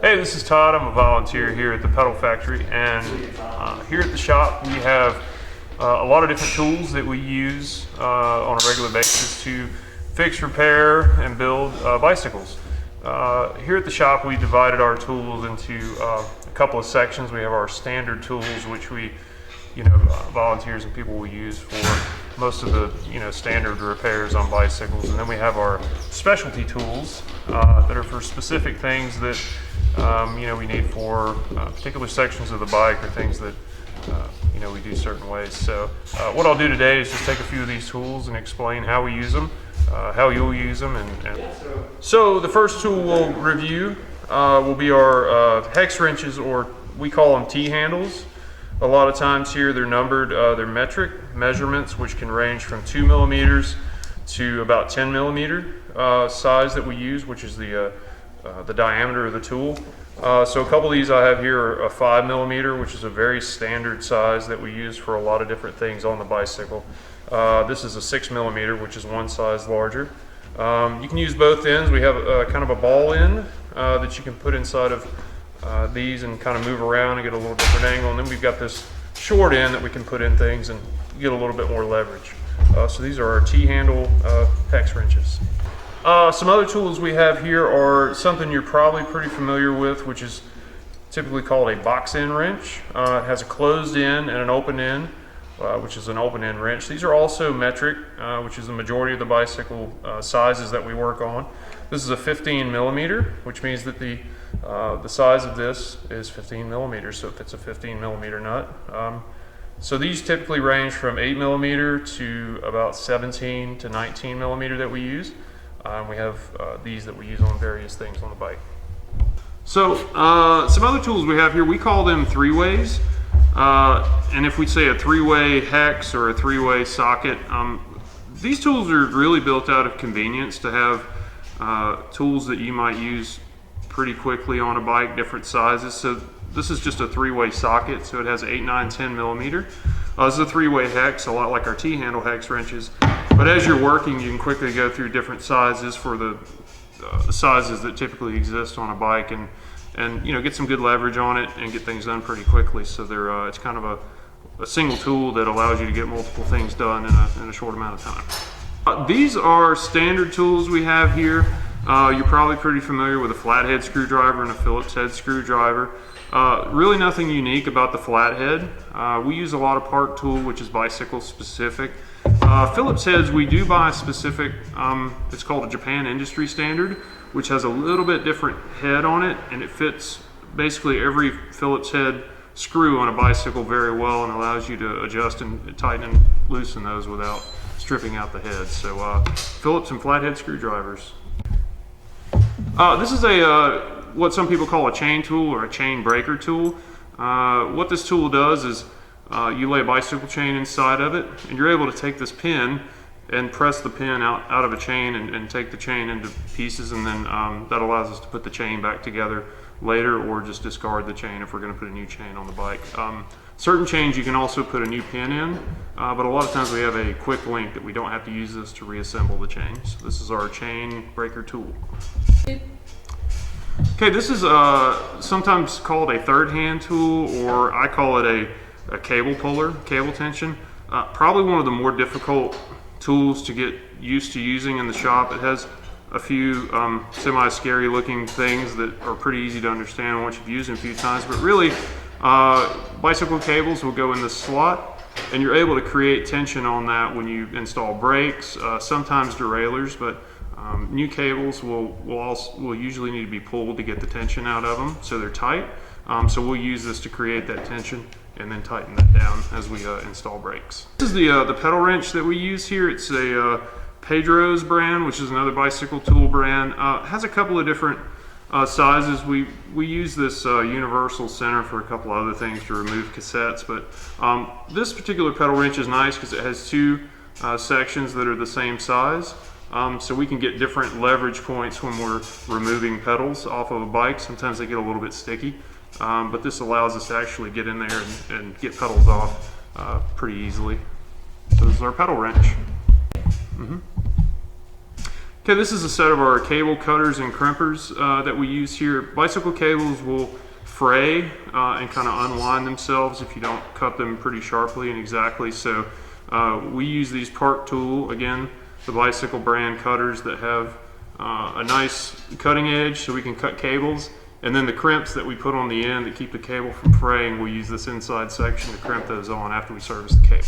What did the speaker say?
Hey, this is Todd. I'm a volunteer here at the Pedal Factory, and here at the shop we have a lot of different tools that we use on a regular basis to fix, repair, and build bicycles. Here at the shop we divided our tools into a couple of sections. We have our standard tools, which we, volunteers and people will use for most of the standard repairs on bicycles, and then we have our specialty tools that are for specific things that we need for particular sections of the bike or things that we do certain ways. So what I'll do today is just take a few of these tools and explain how we use them, how you'll use them, so the first tool we'll review will be our hex wrenches, or we call them T-handles. A lot of times here they're numbered, they're metric measurements, which can range from 2 millimeters to about 10 millimeter size that we use, which is the diameter of the tool. So a couple of these I have here are a 5 millimeter, which is a very standard size that we use for a lot of different things on the bicycle. This is a 6 millimeter, which is one size larger. You can use both ends. We have kind of a ball end that you can put inside of these and kind of move around and get a little different angle. And then we've got this short end that we can put in things and get a little bit more leverage. So these are our T-handle hex wrenches. Some other tools we have here are something you're probably pretty familiar with, which is typically called a box end wrench. It has a closed end and an open end, which is an open end wrench. These are also metric, which is the majority of the bicycle sizes that we work on. This is a 15 millimeter, which means that the size of this is 15 millimeters, so it fits a 15 millimeter nut. So these typically range from 8 millimeter to about 17 to 19 millimeter that we use. We have these that we use on various things on the bike. So some other tools we have here, we call them three-ways. And if we say a three-way hex or a three-way socket, these tools are really built out of convenience to have tools that you might use pretty quickly on a bike, different sizes. So this is just a three-way socket, so it has 8, 9, 10 millimeter. This is a three-way hex, a lot like our T-handle hex wrenches. But as you're working, you can quickly go through different sizes for the sizes that typically exist on a bike, and get some good leverage on it and get things done pretty quickly. So it's kind of a single tool that allows you to get multiple things done in a short amount of time. These are standard tools we have here. You're probably pretty familiar with a flathead screwdriver and a Phillips head screwdriver. Really nothing unique about the flathead. We use a lot of Park Tool, which is bicycle specific. Phillips heads, we do buy a specific, it's called a Japan industry standard, which has a little bit different head on it, and it fits basically every Phillips head screw on a bicycle very well and allows you to adjust and tighten and loosen those without stripping out the head. So Phillips and flathead screwdrivers. This is what some people call a chain tool or a chain breaker tool. What this tool does is you lay a bicycle chain inside of it, and you're able to take this pin and press the pin out of a chain and take the chain into pieces, and then that allows us to put the chain back together later, or just discard the chain if we're going to put a new chain on the bike. Certain chains you can also put a new pin in, but a lot of times we have a quick link that we don't have to use this to reassemble the chain. So this is our chain breaker tool. Okay, this is sometimes called a third hand tool, or I call it a cable puller, cable tension. Probably one of the more difficult tools to get used to using in the shop. It has a few semi-scary looking things that are pretty easy to understand once you've used them a few times, but really bicycle cables will go in this slot, and you're able to create tension on that when you install brakes, sometimes derailleurs, but new cables will usually need to be pulled to get the tension out of them, so they're tight. So we'll use this to create that tension and then tighten that down as we install brakes. This is the pedal wrench that we use here. It's a Pedro's brand, which is another bicycle tool brand. It has a couple of different sizes. We use this universal center for a couple other things to remove cassettes, but this particular pedal wrench is nice because it has two sections that are the same size. So we can get different leverage points when we're removing pedals off of a bike. Sometimes they get a little bit sticky, but this allows us to actually get in there and get pedals off pretty easily. So this is our pedal wrench. Okay, this is a set of our cable cutters and crimpers that we use here. Bicycle cables will fray and kind of unwind themselves if you don't cut them pretty sharply and exactly. So we use these Park Tool, again, the bicycle brand cutters that have a nice cutting edge so we can cut cables. And then the crimps that we put on the end that keep the cable from fraying, we use this inside section to crimp those on after we service the cable.